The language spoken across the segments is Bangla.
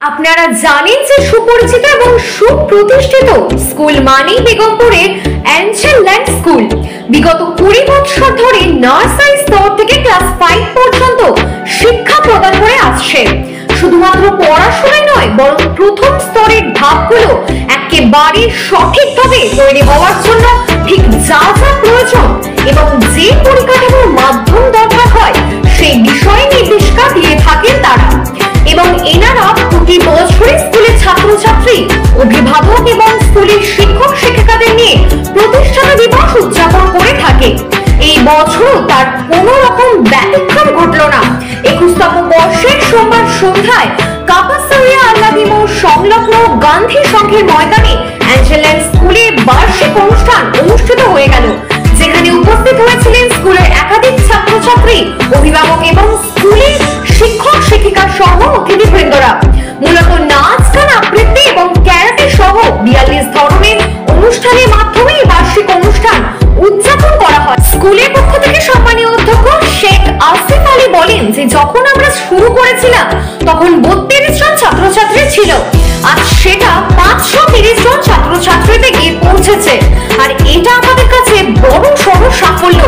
আপনারা জানেন যে সুপরিচিত এবং সুপ্রতিষ্ঠিত স্কুল মানেই বেগমপুরের অ্যাঞ্জেল ল্যান্ড স্কুল বিগত 20 বছর ধরে নার্সারি স্তর থেকে ক্লাস 5 পর্যন্ত শিক্ষা প্রদান করে আসছে। শুধুমাত্র পড়াশোনাই নয়, বরং প্রথম স্তরের ধাপগুলো একেবারে সঠিকভাবে তৈরি হওয়ার জন্য ঠিক যা যা প্রয়োজন এবং যে পরিকাঠামোর মাধ্যম দরকার হয় সেই বিষয়ে নির্দেশিকা দিয়ে থাকেন তারা। এবং এনারা প্রতি বছরই স্কুলের ছাত্রছাত্রী, অভিভাবক এবং স্কুলের শিক্ষক শিক্ষিকাদের নিয়ে প্রতিষ্ঠাতা দিবস উদযাপন করে থাকে। এই বছরও তার কোনো রকম ব্যতিক্রম ঘটল না। 21তম বর্ষের সোমবার সন্ধ্যায় কাপাসরিয়া আল্লাদি মোড় সংলগ্ন গান্ধী সংঘের ময়দানে অ্যাঞ্জেল ল্যান্ড স্কুলে বার্ষিক অনুষ্ঠান অনুষ্ঠিত হয়ে গেল, যেখানে উপস্থিত হয়েছিলেন স্কুলের একাধিক ছাত্রছাত্রী, অভিভাবক এবং স্কুলের শিক্ষক শিক্ষিকা সহ অতিথিবৃন্দরা। মূলত নাচ, গান, আবৃত্তি এবং ক্যারাটে সহ 42 ধরনের অনুষ্ঠানের মাধ্যমে বার্ষিক অনুষ্ঠান উদযাপন করা হয়। স্কুলের পক্ষ থেকে সম্মানীয় অধ্যক্ষ শেখ আসিফ আলী বলেন যে যখন আমরা শুরু করেছিলাম তখন 32 জন ছাত্রছাত্রী ছিল, আজ সেটা 530 জন ছাত্রছাত্রীতে গিয়ে পৌঁছেছে। আর এটা আমাদের কাছে বড় সড় সাফল্য,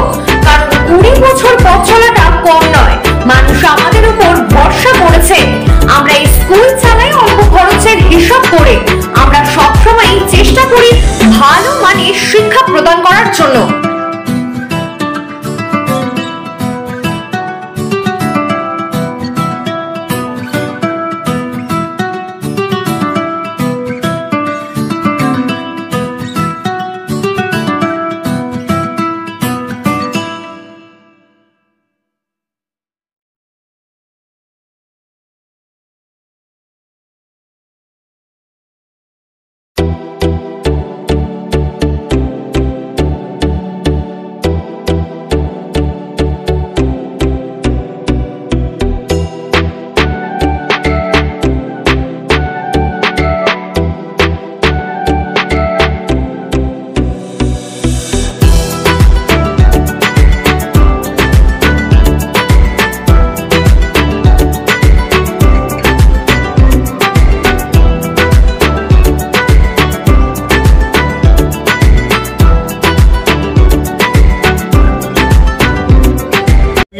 কারণ 20 বছর পথ চলাটা কম নয়। মানুষ আমাদের উপর ভরসা করেছে। আমরা এই স্কুল চালাই অল্প খরচের হিসাব করে। আমরা সবসময় চেষ্টা করি ভালো মানের শিক্ষা প্রদান করার জন্য।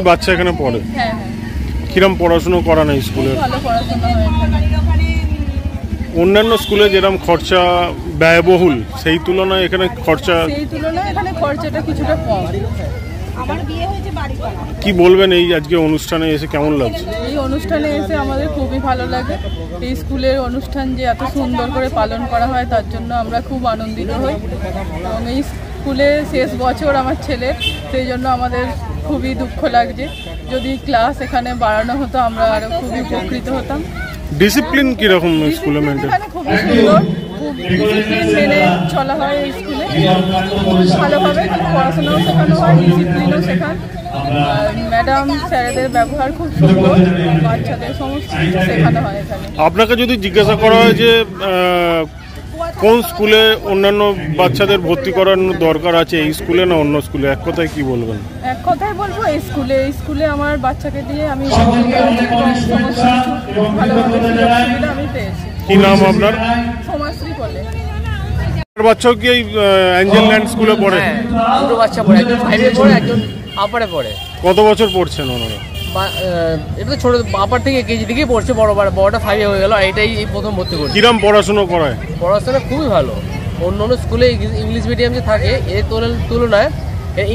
বাচ্চা এখানে পড়ে? হ্যাঁ। কিরম পড়াশোনা করা না স্কুলে? ভালো পড়াশোনা হয়। অন্যান্য স্কুলে যেরকম খরচা ব্যয়বহুল, সেই তুলনায় এখানে খরচাটা কিছুটা কম। কি বলবেন এই আজকে অনুষ্ঠানে এসে কেমন লাগছে? এই অনুষ্ঠানে এসে আমাদের খুবই ভালো লাগে। এই স্কুলের অনুষ্ঠান যে এত সুন্দর করে পালন করা হয় তার জন্য আমরা খুব আনন্দিত হই। এবং এই স্কুলে শেষ বছর আমার ছেলের, সেই জন্য আমাদের খুবই দুঃখ লাগছে। যদি ক্লাস এখানে বাড়ানো হতো আমরা আরো খুবই উপকৃত হতাম। ডিসিপ্লিন কিরকম স্কুলে মেনটেন? খুবই সুন্দর, খুব ডিসিপ্লিন মেনে চলা হয় এই স্কুলে। ভালোভাবে পড়াশোনাও শেখানো হয়, ডিসিপ্লিনও শেখান। ম্যাডাম স্যারেদের ব্যবহার খুব সুন্দর, বাচ্চাদের সমস্ত শেখানো হয় এখানে। আপনাকে যদি জিজ্ঞাসা করা হয় যে কোন স্কুলে অন্যান্য বাচ্চাদের ভর্তি করানোর দরকার আছে, এই স্কুলে না অন্য স্কুলে, এক কথায় কি বলবেন? এক কথায় বলবো এই স্কুলে আমার বাচ্চাকে দিয়ে আমি ভালোভাবে আমি পেয়েছি। কি নাম আপনার? সমাশ্রী বলে। বাচ্চাও কি এই অ্যাঞ্জেল ল্যান্ড স্কুলে পড়ে? দুটো বাচ্চা পড়ে, একজন 5-এ পড়ে, একজন আপারে পড়ে। কত বছর পড়ছেন ওনারা? এটা তো ছোট, আপার থেকে কেজি থেকেই পড়ছে, বড়টা 5-এ হয়ে গেল, এটাই এই প্রথম ভর্তি করছে। কিরম পড়াশোনা করায়? পড়াশোনা খুবই ভালো। অন্য স্কুলে ইংলিশ মিডিয়াম যে থাকে এর তুলনায়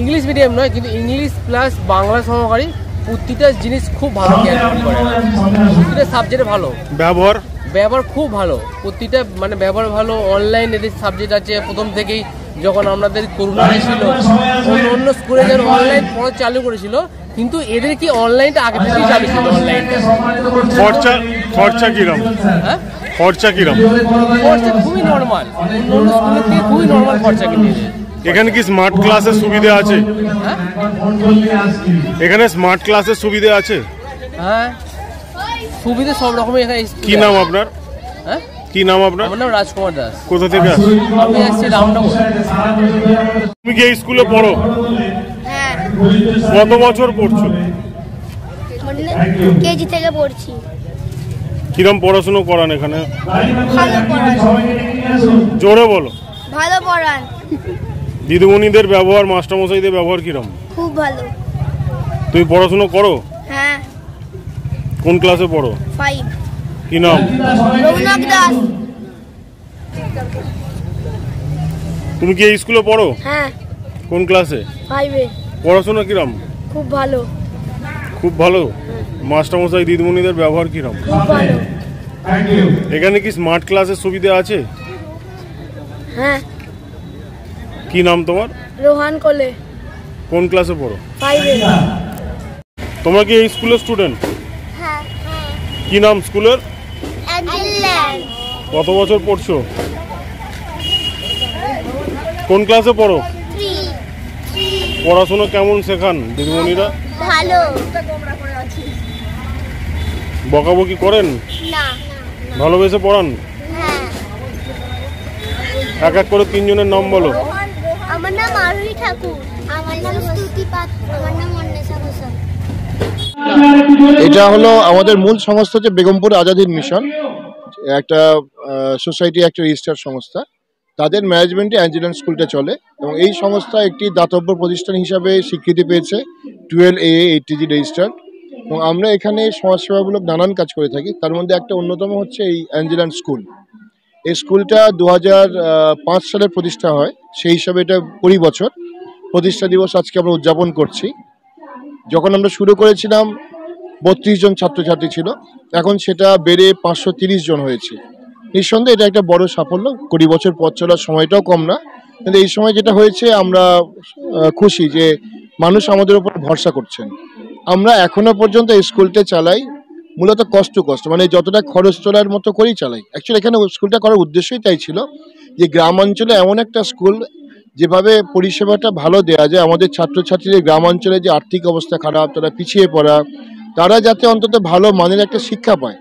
ইংলিশ মিডিয়াম নয়, কিন্তু ইংলিশ প্লাস বাংলা সহকারী প্রতিটা জিনিস খুব ভালো জ্ঞান করে, প্রতিটা সাবজেক্টে ভালো। ব্যবহার খুব ভালো, প্রতিটা মানে ব্যবহার ভালো। অনলাইন এদের সাবজেক্ট আছে প্রথম থেকেই। যখন আমাদের করোনা ছিল, অন্য স্কুলে যেন অনলাইন পড়া চালু করেছিল, কিন্তু এদের কি অনলাইনটা আগে থেকেই চালু ছিল। অনলাইনটা খরচা কিরম? হ্যাঁ, খরচা খুবই নর্মাল, অন্য স্কুলের থেকে খুবই নর্মাল খরচা কিনে। এখানে কি স্মার্ট ক্লাসের সুবিধা আছে? হ্যাঁ, এখানে স্মার্ট ক্লাসের সুবিধা আছে। হ্যাঁ, সুবিধা সব রকমের এখানে। কি নাম আপনার? হ্যাঁ, কি নাম আপনার? আমার নাম রাজকুমার দাস। কোথা থেকে আসছেন? আমি আসছি রামনগর। তুমি কি এই স্কুলে পড়ো? হ্যাঁ। কত বছর পড়ছো? কেজি থেকে পড়ছি। কিরম পড়াশুনো করান এখানে? ভালো পড়ান। জোরে বলো। ভালো পড়ান। দিদিমণিদের ব্যবহার, মাস্টারমশাইদের ব্যবহার কিরম? খুব ভালো। তুমি পড়াশুনো করো? হ্যাঁ। কোন ক্লাসে পড়ো? 5। কি নাম? রৌনক দাস। তুমি কি এই স্কুলে পড়ো? হ্যাঁ। কোন ক্লাসে? 5-এ। পড়াশোনা কিরম? খুব ভালো। খুব ভালো। মাস্টারমশাই দিদিমণিদের ব্যবহার কিরম? খুব ভালো। এখানে কি স্মার্ট ক্লাসের সুবিধা আছে? হ্যাঁ। কি নাম তোমার? রোহান কোলে। কোন ক্লাসে পড়ো? 5-এ। তোমরা কি এই স্কুলের স্টুডেন্ট? হ্যাঁ। কি নাম স্কুলের? অ্যাঞ্জেলল্যান্ড। কত বছর পড়ছো? কোন ক্লাসে পড়ো? 3। পড়াশোনা কেমন শেখান দিদিমণিরা? ভালো। বকাবকি করেন? না। ভালোবেসে পড়ান? হ্যাঁ। এক এক করে তিনজনের নাম বলো। আমার নাম আরোহী ঠাকুর। আমার নাম স্তুতি পাত্র। আমার নাম অন্বেষা ঘোষাল। এটা হলো আমাদের মূল সংস্থা হচ্ছে বেগমপুর আজাদ হিন্দ মিশন, একটা সোসাইটি, একটা রেজিস্টার্ড সংস্থা। তাদের ম্যানেজমেন্টে অ্যাঞ্জেল্যান্ড স্কুলটা চলে এবং এই সংস্থা একটি দাতব্য প্রতিষ্ঠান হিসাবে স্বীকৃতি পেয়েছে 12AA 80G রেজিস্টার্ড। এবং আমরা এখানে সমাজসেবামূলক নানান কাজ করে থাকি, তার মধ্যে একটা অন্যতম হচ্ছে এই অ্যাঞ্জেল্যান্ড স্কুল। এই স্কুলটা 2005 সালে প্রতিষ্ঠা হয়, সেই হিসাবে এটা 20 বছর প্রতিষ্ঠা দিবস আজকে আমরা উদযাপন করছি। যখন আমরা শুরু করেছিলাম 32 জন ছাত্রছাত্রী ছিল, এখন সেটা বেড়ে 530 জন হয়েছে। নিঃসন্দেহে এটা একটা বড় সাফল্য। 20 বছর পথ চলার সময়টাও কম না, কিন্তু এই সময় যেটা হয়েছে আমরা খুশি যে মানুষ আমাদের উপর ভরসা করছেন। আমরা এখনো পর্যন্ত এই স্কুলটা চালাই মূলত কষ্ট মানে যতটা খরচ তোলার মতো করেই চালাই। অ্যাকচুয়ালি এখানে স্কুলটা করার উদ্দেশ্যই তাই ছিল যে গ্রাম অঞ্চলে এমন একটা স্কুল যেভাবে পরিষেবাটা ভালো দেওয়া যায়, আমাদের ছাত্রছাত্রীদের গ্রাম অঞ্চলে যে আর্থিক অবস্থা খারাপ, তারা পিছিয়ে পড়া, তারা যাতে অন্তত ভালো মানের একটা শিক্ষা পায়।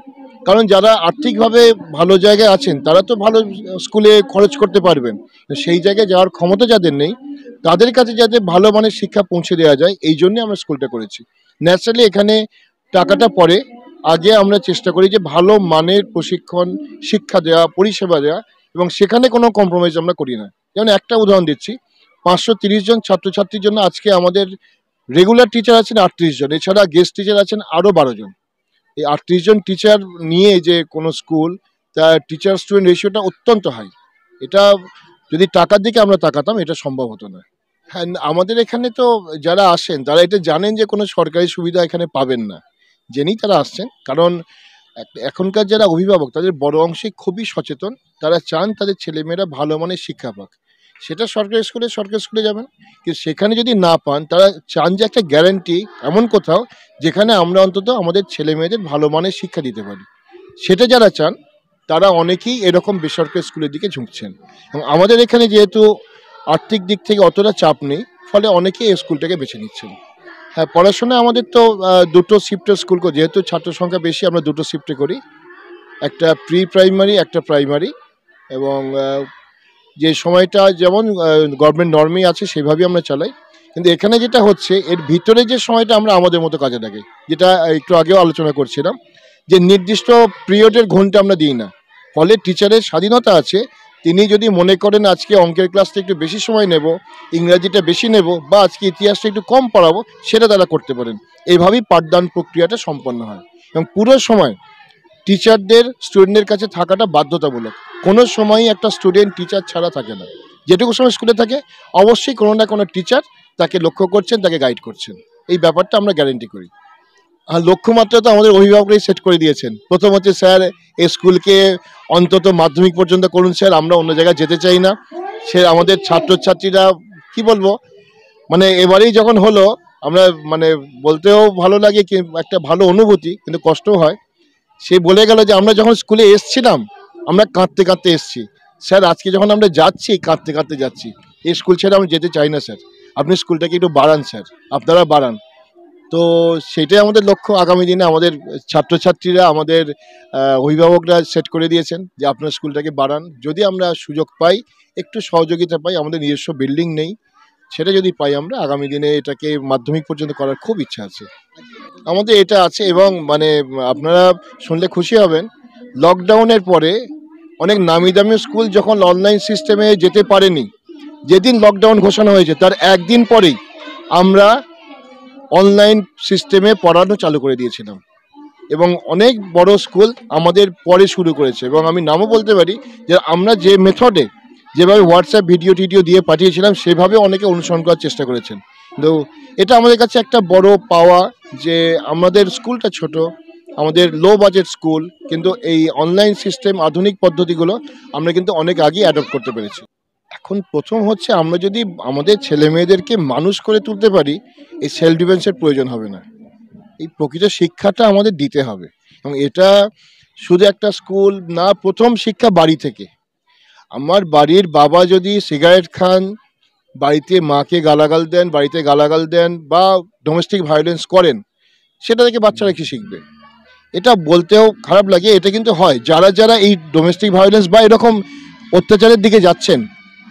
কারণ যারা আর্থিকভাবে ভালো জায়গায় আছেন তারা তো ভালো স্কুলে খরচ করতে পারবেন, সেই জায়গায় যাওয়ার ক্ষমতা যাদের নেই তাদের কাছে যাতে ভালো মানের শিক্ষা পৌঁছে দেওয়া যায়, এই জন্যে আমরা স্কুলটা করেছি। ন্যাচারালি এখানে টাকাটা পড়ে, আগে আমরা চেষ্টা করি যে ভালো মানের প্রশিক্ষণ, শিক্ষা দেওয়া, পরিষেবা দেওয়া, এবং সেখানে কোনো কম্প্রোমাইজ আমরা করি না। যেমন একটা উদাহরণ দিচ্ছি, 530 জন ছাত্রছাত্রীর জন্য আজকে আমাদের রেগুলার টিচার আছেন 38 জন, এছাড়া গেস্ট টিচার আছেন আরও 12 জন। এই 38 জন টিচার নিয়ে যে কোনো স্কুল, তার টিচার স্টুডেন্ট রেশিওটা অত্যন্ত হাই। এটা যদি টাকার দিকে আমরা তাকাতাম এটা সম্ভব হতো না। হ্যাঁ, আমাদের এখানে তো যারা আসেন তারা এটা জানেন যে কোনো সরকারি সুবিধা এখানে পাবেন না, জেনেই তারা আসছেন। কারণ এখনকার যারা অভিভাবক তাদের বড় অংশে খুবই সচেতন, তারা চান তাদের ছেলেমেয়েরা ভালো মানের শিক্ষা পাক। সেটা সরকারি স্কুলে যাবেন, কিন্তু সেখানে যদি না পান তারা চান যে একটা গ্যারান্টি এমন কোথাও যেখানে আমরা অন্তত আমাদের ছেলে মেয়েদের ভালো মানের শিক্ষা দিতে পারি। সেটা যারা চান তারা অনেকেই এরকম বেসরকারি স্কুলের দিকে ঝুঁকছেন। এবং আমাদের এখানে যেহেতু আর্থিক দিক থেকে অতটা চাপ নেই, ফলে অনেকেই এই স্কুলটাকে বেছে নিচ্ছেন। হ্যাঁ, পড়াশোনায় আমাদের তো দুটো শিফটের স্কুল, যেহেতু ছাত্র সংখ্যা বেশি আমরা দুটো শিফটে করি, একটা প্রি প্রাইমারি, একটা প্রাইমারি। এবং যে সময়টা যেমন গভর্নমেন্ট নর্মেই আছে সেভাবেই আমরা চালাই। কিন্তু এখানে যেটা হচ্ছে এর ভিতরে যে সময়টা আমরা আমাদের মতো কাজে লাগাই, যেটা একটু আগেও আলোচনা করছিলাম, যে নির্দিষ্ট পিরিয়ডের ঘন্টা আমরা দিই না, ফলে টিচারের স্বাধীনতা আছে। তিনি যদি মনে করেন আজকে অঙ্কের ক্লাসটা একটু বেশি সময় নেব, ইংরাজিটা বেশি নেব, বা আজকে ইতিহাসটা একটু কম পড়াবো, সেটা তারা করতে পারেন। এইভাবেই পাঠদান প্রক্রিয়াটা সম্পন্ন হয় এবং পুরো সময় টিচারদের স্টুডেন্টের কাছে থাকাটা বাধ্যতামূলক। কোনো সময়ই একটা স্টুডেন্ট টিচার ছাড়া থাকে না। যেটুকু সময় স্কুলে থাকে অবশ্যই কোনো না কোনো টিচার তাকে লক্ষ্য করছেন, তাকে গাইড করছেন। এই ব্যাপারটা আমরা গ্যারেন্টি করি। আর লক্ষ্যমাত্রা তো আমাদের অভিভাবকরাই সেট করে দিয়েছেন। প্রথম হচ্ছে স্যার এই স্কুলকে অন্তত মাধ্যমিক পর্যন্ত করুন স্যার, আমরা অন্য জায়গায় যেতে চাই না। সে আমাদের ছাত্রছাত্রীরা কি বলবো, মানে এবারেই যখন হলো আমরা মানে বলতেও ভালো লাগে, কি একটা ভালো অনুভূতি, কিন্তু কষ্টও হয়। সে বলে গেল যে আমরা যখন স্কুলে এসছিলাম আমরা কাঁদতে কাঁদতে এসছি স্যার, আজকে যখন আমরা যাচ্ছি কাঁদতে কাঁদতে যাচ্ছি। এই স্কুল ছেড়ে আমি যেতে চাই না স্যার, আপনি স্কুলটাকে একটু বাড়ান স্যার, আপনারা বাড়ান। তো সেটাই আমাদের লক্ষ্য। আগামী দিনে আমাদের ছাত্রছাত্রীরা, আমাদের অভিভাবকরা সেট করে দিয়েছেন যে আপনার স্কুলটাকে বাড়ান। যদি আমরা সুযোগ পাই, একটু সহযোগিতা পাই, আমাদের নিজস্ব বিল্ডিং নেই, সেটা যদি পাই আমরা আগামী দিনে এটাকে মাধ্যমিক পর্যন্ত করার খুব ইচ্ছা আছে আমাদের। এটা আছে এবং মানে আপনারা শুনলে খুশি হবেন লকডাউনের পরে অনেক নামি দামি স্কুল যখন অনলাইন সিস্টেমে যেতে পারেনি, যেদিন লকডাউন ঘোষণা হয়েছে তার একদিন পরেই আমরা অনলাইন সিস্টেমে পড়ানো চালু করে দিয়েছিলাম এবং অনেক বড় স্কুল আমাদের পরে শুরু করেছে। এবং আমি নামও বলতে পারি যে আমরা যে মেথডে যেভাবে হোয়াটসঅ্যাপ ভিডিও টিডিও দিয়ে পাঠিয়েছিলাম সেভাবে অনেকে অনুসরণ করার চেষ্টা করেছেন। কিন্তু এটা আমাদের কাছে একটা বড় পাওয়া যে আমাদের স্কুলটা ছোট, আমাদের লো বাজেট স্কুল, কিন্তু এই অনলাইন সিস্টেম আধুনিক পদ্ধতিগুলো আমরা কিন্তু অনেক আগেই অ্যাডপ্ট করতে পেরেছি। এখন প্রথম হচ্ছে আমরা যদি আমাদের ছেলে মেয়েদেরকে মানুষ করে তুলতে পারি, এই সেলফ ডিফেন্সের প্রয়োজন হবে না। এই প্রকৃত শিক্ষাটা আমাদের দিতে হবে এবং এটা শুধু একটা স্কুল না, প্রথম শিক্ষা বাড়ি থেকে। আমার বাড়ির বাবা যদি সিগারেট খান, বাড়িতে মাকে গালাগাল দেন, বাড়িতে গালাগাল দেন বা ডোমেস্টিক ভায়োলেন্স করেন, সেটা থেকে বাচ্চারা কি শিখবে? এটা বলতেও খারাপ লাগে, এটা কিন্তু হয়। যারা যারা এই ডোমেস্টিক ভায়োলেন্স বা এরকম অত্যাচারের দিকে যাচ্ছেন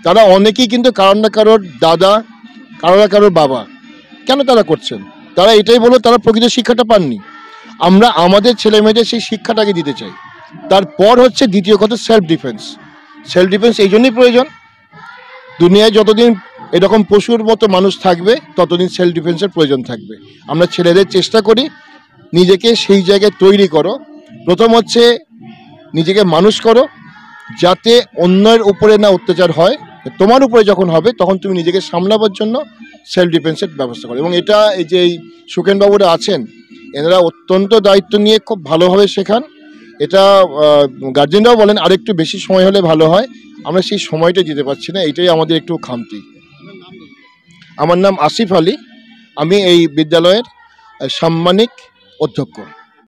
তারা অনেকেই কিন্তু কারোর না কারোর দাদা, কারোর না কারোর বাবা। কেন তারা করছেন? তারা এটাই বলো তারা প্রকৃত শিক্ষাটা পাননি। আমরা আমাদের ছেলে মেয়েদের সেই শিক্ষাটাকে দিতে চাই। তারপর হচ্ছে দ্বিতীয় কথা সেলফ ডিফেন্স। সেলফ ডিফেন্স এই জন্যই প্রয়োজন, দুনিয়ায় যতদিন এরকম পশুর মতো মানুষ থাকবে ততদিন সেলফ ডিফেন্সের প্রয়োজন থাকবে। আমরা ছেলেদের চেষ্টা করি নিজেকে সেই জায়গায় তৈরি করো। প্রথম হচ্ছে নিজেকে মানুষ করো যাতে অন্যের উপরে না অত্যাচার হয়, তোমার উপরে যখন হবে তখন তুমি নিজেকে সামলাবার জন্য সেলফ ডিফেন্সের ব্যবস্থা করো। এবং এটা এই যে সুখেনবাবুরা আছেন এনারা অত্যন্ত দায়িত্ব নিয়ে খুব ভালোভাবে শেখান। এটা গার্জেনরাও বলেন আরেকটু বেশি সময় হলে ভালো হয়, আমরা সেই সময়টা দিতে পারছি না, এটাই আমাদের একটু খামতি। আমার নাম আসিফ আলী, আমি এই বিদ্যালয়ের সাম্মানিক অধ্যক্ষ।